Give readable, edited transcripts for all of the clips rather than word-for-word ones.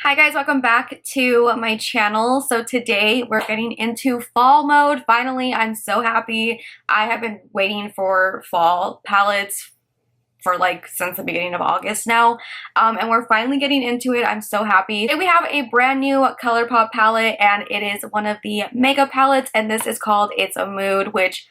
Hi guys, welcome back to my channel. So today we're getting into fall mode. Finally, I'm so happy. I have been waiting for fall palettes for since the beginning of August now, and we're finally getting into it. I'm so happy. Today we have a brand new Colourpop palette, and it is one of the makeup palettes, and this is called It's a Mood, which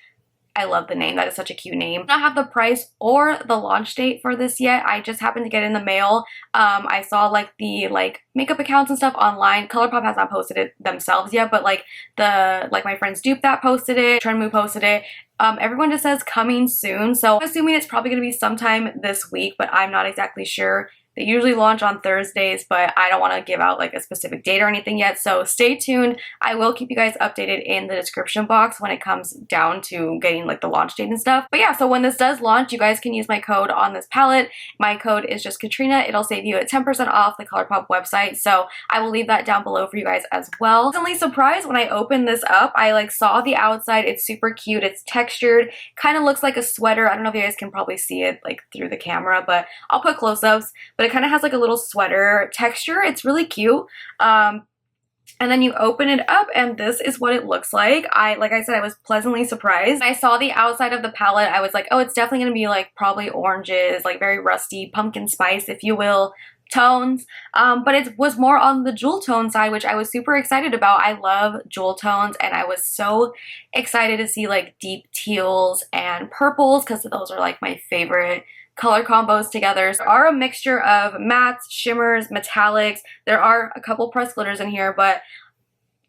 I love the name. That is such a cute name. I don't have the price or the launch date for this yet. I just happened to get it in the mail. I saw the makeup accounts and stuff online. Colourpop has not posted it themselves yet, but my friends Dupe that posted it, Trendmoo posted it. Everyone just says coming soon, so I'm assuming it's probably going to be sometime this week, but I'm not exactly sure. They usually launch on Thursdays, but I don't want to give out a specific date or anything yet, so stay tuned. I will keep you guys updated in the description box when it comes down to getting the launch date and stuff. But yeah, so when this does launch, you guys can use my code on this palette. My code is just KATRINA. It'll save you at 10% off the Colourpop website, so I will leave that down below for you guys as well. Pleasantly surprised when I opened this up. I saw the outside. It's super cute. It's textured. Kind of looks like a sweater. I don't know if you guys can probably see it through the camera, but I'll put close-ups. But it kind of has a little sweater texture. It's really cute. And then you open it up and this is what it looks like. Like I said, I was pleasantly surprised. I saw the outside of the palette. I was like, oh, it's definitely going to be probably oranges, very rusty pumpkin spice, if you will, tones. But it was more on the jewel tone side, which I was super excited about. I love jewel tones, and I was so excited to see deep teals and purples because those are my favorite color combos together. There are a mixture of mattes, shimmers, metallics. There are a couple pressed glitters in here, but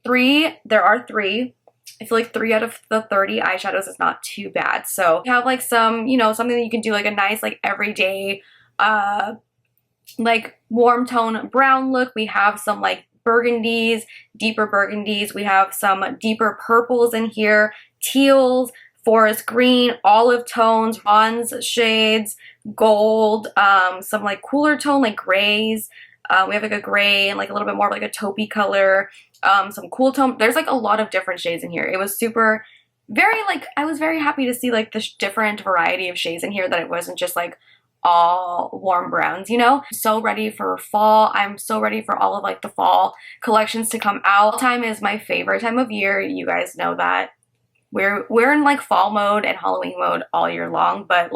there are three. I feel 3 out of the 30 eyeshadows is not too bad. So you have some, something that you can do a nice everyday warm tone brown look. We have some burgundies, deeper burgundies. We have some deeper purples in here, teals, forest green, olive tones, bronze shades, gold, some cooler tone grays. We have a gray and a little bit more of a taupey color, some cool tone. There's a lot of different shades in here. It was super, very I was very happy to see this different variety of shades in here, that it wasn't just all warm browns, So ready for fall. I'm so ready for all of the fall collections to come out. Time is my favorite time of year. You guys know that. We're in fall mode and Halloween mode all year long, but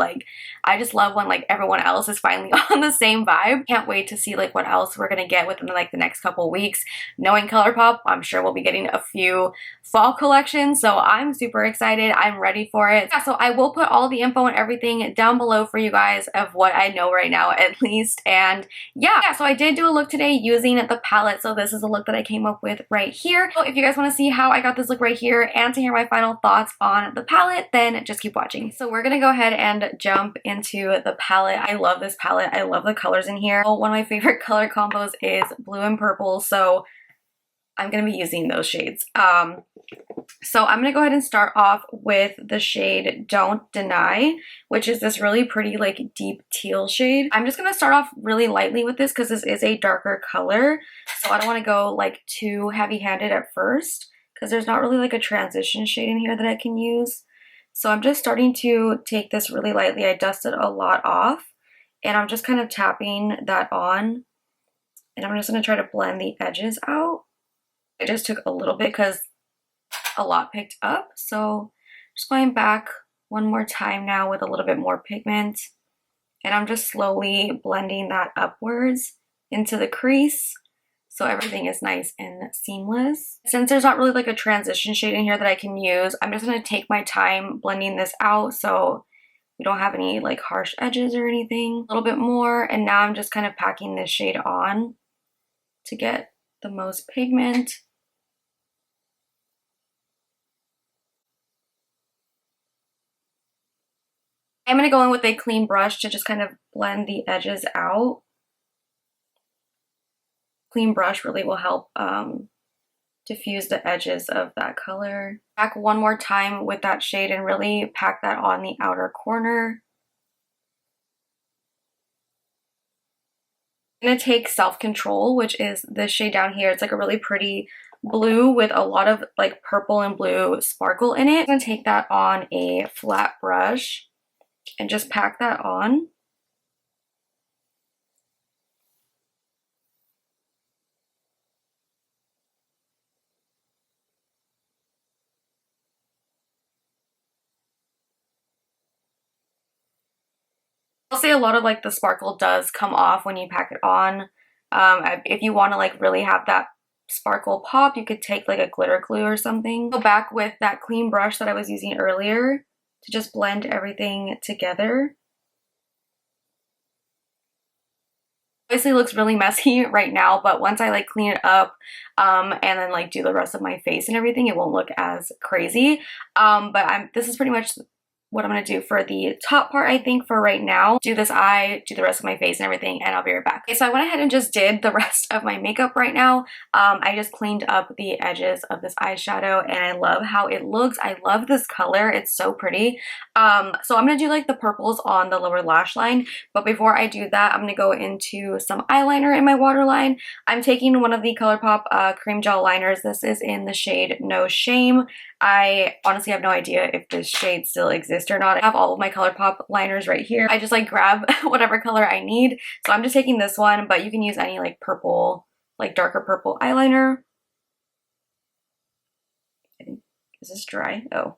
I just love when everyone else is finally on the same vibe. Can't wait to see what else we're gonna get within the next couple weeks. Knowing Colourpop, I'm sure we'll be getting a few fall collections, so I'm super excited. I'm ready for it. Yeah, so I will put all the info and everything down below for you guys of what I know right now at least. And yeah, so I did do a look today using the palette, so this is a look that I came up with right here. So if you guys want to see how I got this look right here and to hear my final thoughts on the palette, then just keep watching. So we're gonna go ahead and jump into the palette. I love this palette. I love the colors in here. One of my favorite color combos is blue and purple, so I'm gonna be using those shades. So I'm gonna go ahead and start off with the shade Don't Deny, which is this really pretty deep teal shade. I'm just gonna start off really lightly with this because this is a darker color, so I don't want to go too heavy-handed at first, because there's not really a transition shade in here that I can use. So I'm just starting to take this really lightly. I dusted a lot off, and I'm just kind of tapping that on, and I'm just going to try to blend the edges out. I just took a little bit because a lot picked up, so just going back one more time now with a little bit more pigment, and I'm just slowly blending that upwards into the crease, so everything is nice and seamless. Since there's not really a transition shade in here that I can use, I'm just going to take my time blending this out so we don't have any harsh edges or anything. A little bit more, and now I'm just kind of packing this shade on to get the most pigment. I'm going to go in with a clean brush to just kind of blend the edges out. Clean brush really will help diffuse the edges of that color. Back one more time with that shade and really pack that on the outer corner. I'm going to take Self-Control, which is this shade down here. It's a really pretty blue with a lot of purple and blue sparkle in it. I'm going to take that on a flat brush and just pack that on. I'll say a lot of like the sparkle does come off when you pack it on. If you want to like really have that sparkle pop, you could take like a glitter glue or something. Go back with that clean brush that I was using earlier to just blend everything together. Obviously looks really messy right now, but once I like clean it up and then like do the rest of my face and everything, it won't look as crazy. But this is pretty much what I'm going to do for the top part, I think, for right now. Do this eye, do the rest of my face and everything, and I'll be right back. Okay, so I went ahead and just did the rest of my makeup right now. I just cleaned up the edges of this eyeshadow, and I love how it looks. I love this color. It's so pretty. So I'm going to do like the purples on the lower lash line, but before I do that, I'm going to go into some eyeliner in my waterline. I'm taking one of the Colourpop cream gel liners. This is in the shade No Shame. I honestly have no idea if this shade still exists or not. I have all of my Colourpop liners right here. I just like grab whatever color I need. So I'm just taking this one, but you can use any like purple, like darker purple eyeliner. Is this dry? Oh.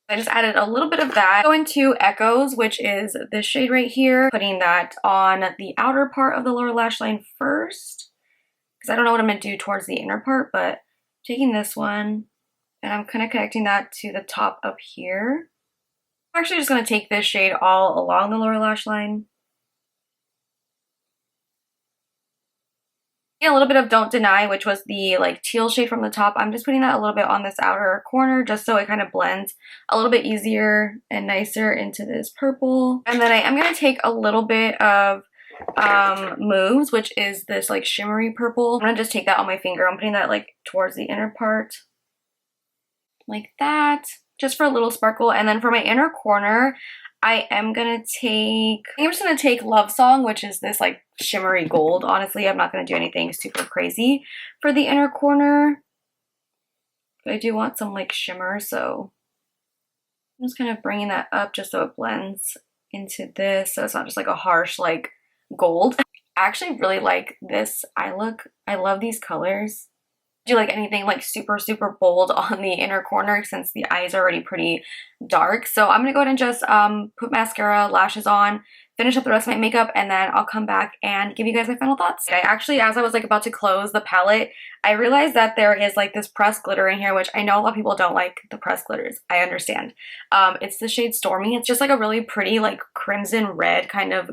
I just added a little bit of that. Go into Echoes, which is this shade right here. Putting that on the outer part of the lower lash line first, because I don't know what I'm going to do towards the inner part, but taking this one and I'm kind of connecting that to the top up here. I'm actually just going to take this shade all along the lower lash line. A little bit of Don't Deny, which was the like teal shade from the top. I'm just putting that a little bit on this outer corner just so it kind of blends a little bit easier and nicer into this purple. And then I am going to take a little bit of Moves, which is this like shimmery purple. I'm gonna just take that on my finger. I'm putting that like towards the inner part like that, just for a little sparkle. And then for my inner corner, I am gonna take, I'm just gonna take Love Song, which is this like shimmery gold. Honestly, I'm not gonna do anything super crazy for the inner corner, but I do want some like shimmer, so I'm just kind of bringing that up just so it blends into this, so it's not just like a harsh like gold. I actually really like this eye look. I love these colors. Do like anything like super bold on the inner corner since the eye is already pretty dark. So I'm gonna go ahead and just put mascara, lashes on, finish up the rest of my makeup, and then I'll come back and give you guys my final thoughts. I actually, as I was like about to close the palette, I realized that there is like this pressed glitter in here, which I know a lot of people don't like the pressed glitters. I understand. It's the shade Stormy. It's just like a really pretty like crimson red kind of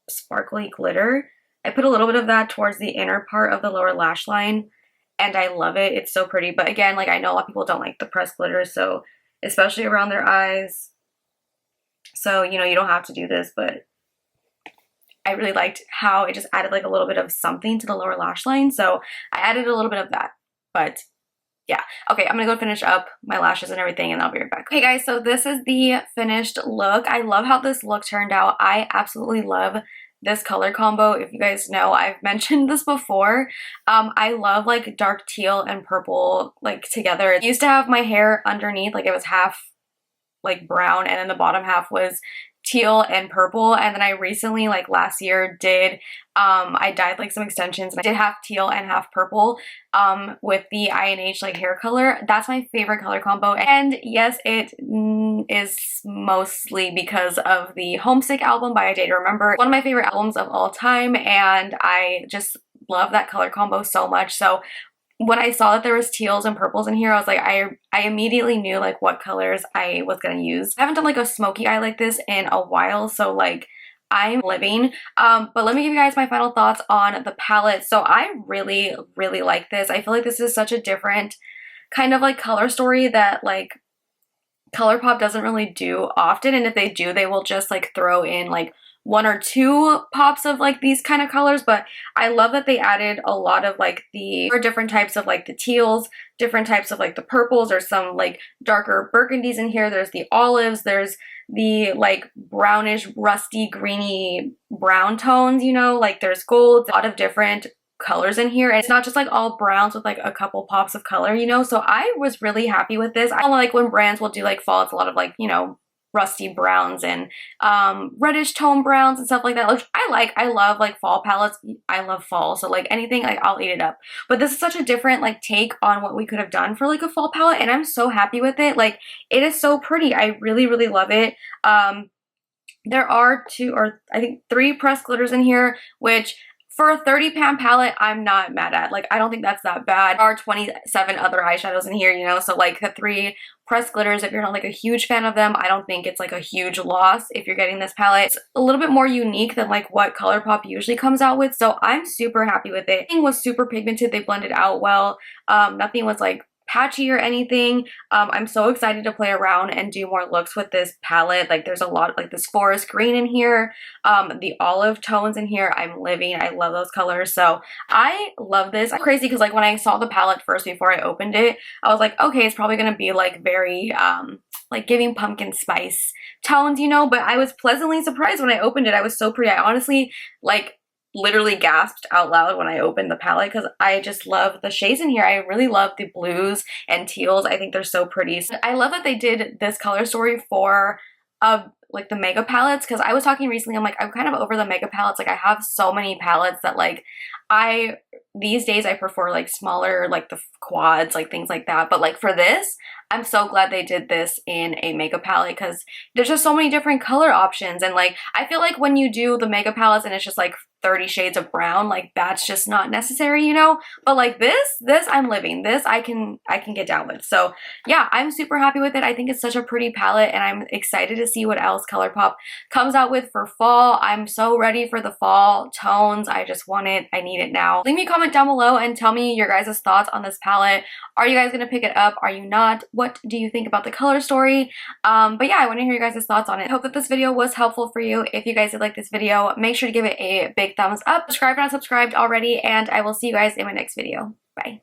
sparkly glitter. I put a little bit of that towards the inner part of the lower lash line, and I love it. It's so pretty. But again, like I know a lot of people don't like the pressed glitter, so especially around their eyes. So, you know, you don't have to do this, but I really liked how it just added like a little bit of something to the lower lash line. So I added a little bit of that, but yeah. Okay, I'm gonna go finish up my lashes and everything, and I'll be right back. Okay guys, so this is the finished look. I love how this look turned out. I absolutely love this color combo. If you guys know, I've mentioned this before. I love like dark teal and purple like together. I used to have my hair underneath, like it was half like brown, and then the bottom half was teal and purple. And then I recently, like last year, did I dyed like some extensions, and I did half teal and half purple with the INH like hair color. That's my favorite color combo, and yes, it is mostly because of the Homesick album by A Day to Remember. One of my favorite albums of all time, and I just love that color combo so much. So when I saw that there was teals and purples in here, I was like, I immediately knew like what colors I was gonna use. I haven't done like a smoky eye like this in a while, so like I'm living. But let me give you guys my final thoughts on the palette. So I really like this. I feel like this is such a different kind of like color story that like Colourpop doesn't really do often, and if they do, they will just like throw in like one or two pops of like these kind of colors. But I love that they added a lot of like the different types of like the teals, different types of like the purples. There's some like darker burgundies in here. There's the olives. There's the like brownish, rusty, greeny brown tones, you know, like there's gold, a lot of different colors in here. And it's not just like all browns with like a couple pops of color, you know. So I was really happy with this. I don't like when brands will do like fall. It's a lot of like, you know, rusty browns and reddish tone browns and stuff like that, which I love like fall palettes. I love fall, so like anything, like I'll eat it up. But this is such a different like take on what we could have done for like a fall palette, and I'm so happy with it. Like it is so pretty. I really, really love it. There are 2 or I think 3 pressed glitters in here, which for a 30-pound palette, I'm not mad at. Like, I don't think that's that bad. There are 27 other eyeshadows in here, you know, so like the 3 pressed glitters, if you're not like a huge fan of them, I don't think it's like a huge loss if you're getting this palette. It's a little bit more unique than like what Colourpop usually comes out with, so I'm super happy with it. Everything was super pigmented. They blended out well. Nothing was like patchy or anything. I'm so excited to play around and do more looks with this palette. Like there's a lot of like this forest green in here, the olive tones in here. I'm living. I love those colors, so I love this. I'm crazy because like when I saw the palette first before I opened it, I was like, okay, it's probably gonna be like very like giving pumpkin spice tones, you know, but I was pleasantly surprised when I opened it. I was so pretty. I honestly like literally gasped out loud when I opened the palette because I just love the shades in here. I really love the blues and teals. I think they're so pretty. So I love that they did this color story for like the mega palettes, because I was talking recently, I'm like, I'm kind of over the mega palettes. Like I have so many palettes that like these days I prefer like smaller, like the quads, like things like that. But like for this, I'm so glad they did this in a mega palette because there's just so many different color options. And like, I feel like when you do the mega palettes and it's just like 30 shades of brown, like that's just not necessary, you know. But like this I'm living. This I can get down with. So yeah, I'm super happy with it. I think it's such a pretty palette, and I'm excited to see what else Colourpop comes out with for fall. I'm so ready for the fall tones. I just want it. I need it now. Leave me a comment down below and tell me your guys' thoughts on this palette. Are you guys gonna pick it up? Are you not? What do you think about the color story? But yeah, I want to hear your guys' thoughts on it. I hope that this video was helpful for you. If you guys did like this video, make sure to give it a big thumbs up. Subscribe if not subscribed already, and I will see you guys in my next video. Bye.